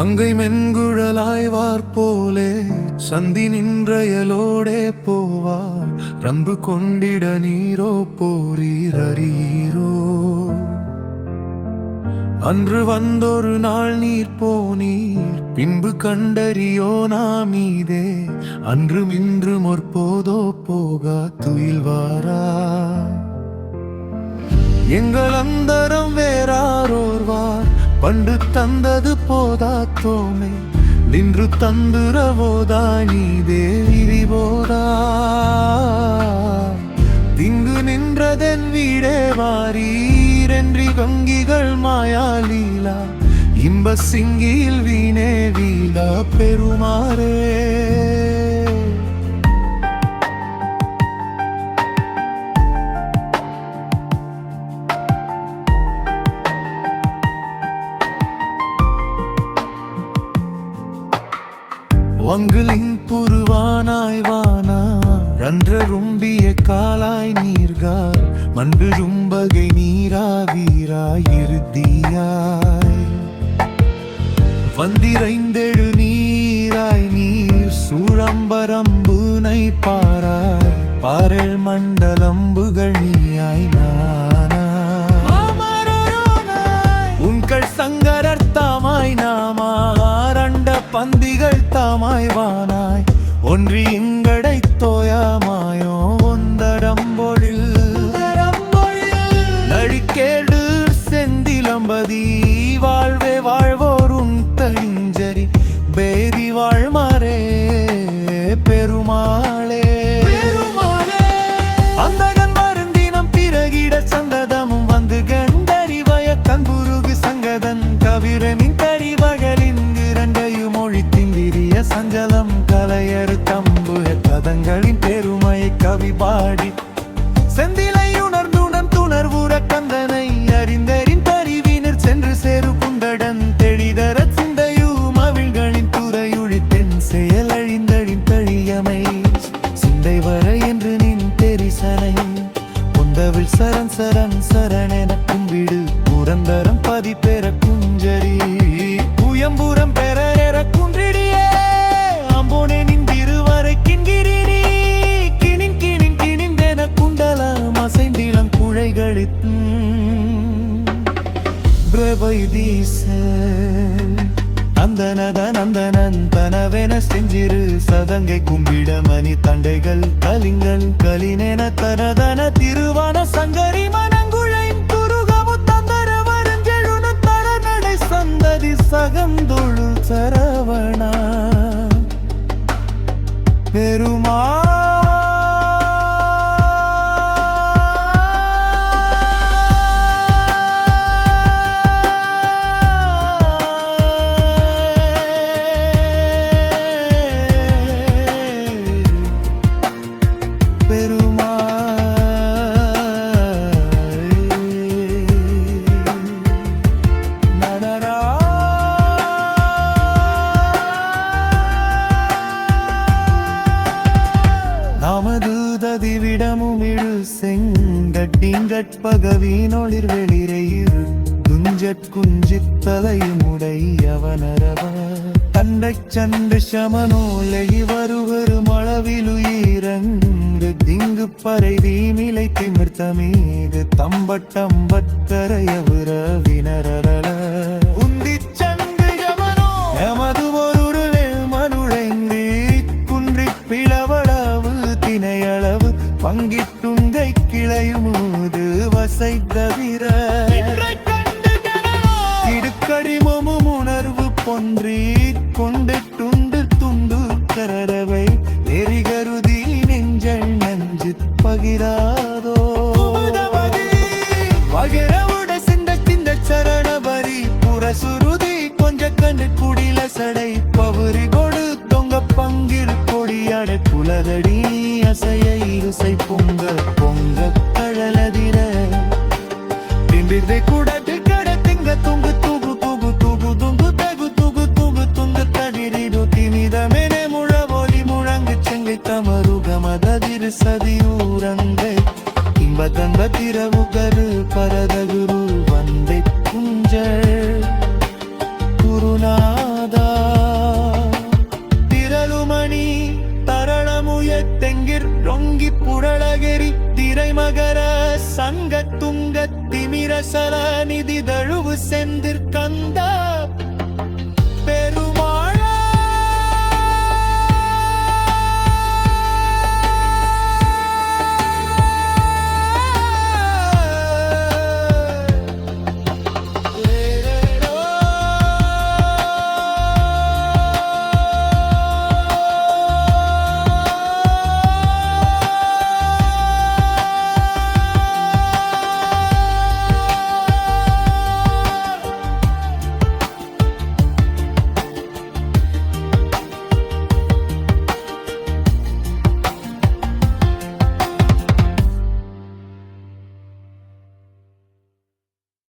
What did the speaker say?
அங்கை மென்குழலாய் வார்போலே சந்தி நின்றயலோடே போவார் ரம்பு கொண்டிட நீரோ போரீர் அறியீரோ. அன்று வந்தொரு நாள் நீர் போனீர் பின்பு கண்டறியோ நாமீதே அன்றும் இன்றும் ஒற்போதோ போகா துயில்வாரா. எங்கள் அந்தரம் வேறாரோர்வார் பண்டு தந்தது போதா தோமே நின்று தந்துரவோதா நீதே விரிவோதா. திங்கு நின்றதென் வீடே வாரீரென்றி வங்கிகள் மாயாலீலா இன்ப சிங்கியில் வீணே வீழா பெருமாறே. வங்குலின் புருவானாய் வானா ரன்றரும்பிய காலாய் நீர்கார் மண்டு ரும்பகை நீரா வீராய் இறுதியாய் வந்திரைந்தெழு நீராய் நீர் சூழம்பரம்புனை பாராய் பாரெல் மண்டலம்புகள் நீயாய் நானா. உங்கள் சங்கரர் தாமாய் நாமாரண்ட பந்திகள் தாமாய் வானாய் ஒன்றி இங்கடை தோயாமாயோ ஒந்தடம்பொழில் நழிக்கேடு செந்திலம்பதி வாழ்வே வாழ்வோரும் தழிஞ்சரி பேதி வாழ்மாரே பெருமாளே. அந்தகன் மருந்தினம் பிறகிட சந்ததமும் வந்து கண்டறிவய கண்புருகு சங்கதன் கவிரமின் கரிவகளின் இரண்டையும் ஒழித்திந்திரிய சஞ்சலம் கலையறு தம்புக கதங்களின் பெருமையை கவி பாடி செந்திலை உணர்ந்துணன் துணர்வுற கந்தனை அறிந்தறின் பரிவினர் சென்று சேரு குண்டடன் தெளிதர சிந்தையும் அவிழ்களின் துறையுழித்தென் செயல் அழிந்தழின் தழியமை சிந்தை வர என்று நின் தெரிசனை கொண்டவில் சரண் சரண் சரணென கும்பிடு புரந்தரம் பதி பெற குஞ்சரி புயம்புரம் பெற குன்றிடியே அம்போனே நின் திருவரை கிண்கிரினி கிணின் கிணின் கிணிந்தென குண்டலம் அசைந்திலம் குழைகளித் அந்தனதன் அந்தனன் தனவென செஞ்சிரு சதங்கை கும்பிட மணி தண்டைகள் கலிங்கள் கலினென தனதன திருவான சங்கரி மனங்குழைன் துருகமு தந்தர வருஞ்செழுன தரநடை சந்ததி சகந்தொழு சரவணா பெருமா. நாமதூததிவிடமுமிழு செங்கட்டிங்கட்பகவீனொளிர் வெளிரையிரு குஞ்சற் குஞ்சித்தலையும் உடையவனரவ தண்டைச் சண்டு சமனோலகி வருவரு மளவிலுயிரங்கு திங்கு பறை வீமிலை திமிர்த்தமீது தம்பட்டம்பற்கரையவுர வினரல உந்திச் சண்டு சமனோ எமது ஒரு மனுழைந்து குன்றிப் பிளவளவு தினையளவு பங்கிட்டுங்கை கிளையுமூது வசை தவிர இடுக்கடிமும் உணர்வு பொன்றி கொண்டிட்டுண்டு துண்டு கரவை எரிகருதி நெஞ்சல் நஞ்சு பகிராதோ வகிரவுட சிந்த சிந்த சரணபரி புறசுருதி கொஞ்ச கண்டு குடில சடை பவுரி கொடு தொங்க பங்கில் கொடியாட குலதடி அசையை இசை பொங்க பொங்க கழலதிர திண்டிதை கூட திக்கட திங்க துங்கு தூகு தூகு தூகு துங்கு தகு தூகு தூகு துங்கு தடிரிடு திமிதமெனே முழவொலி முழங்கு செங்கை தமருகமதிரு சதியூரங்கை இன்பதந்த திரவு கரு பரதகுரு வந்தை குஞ்ச குருநாத அங்க துங்க திமிர சல நிதி தழுவு செந்திர்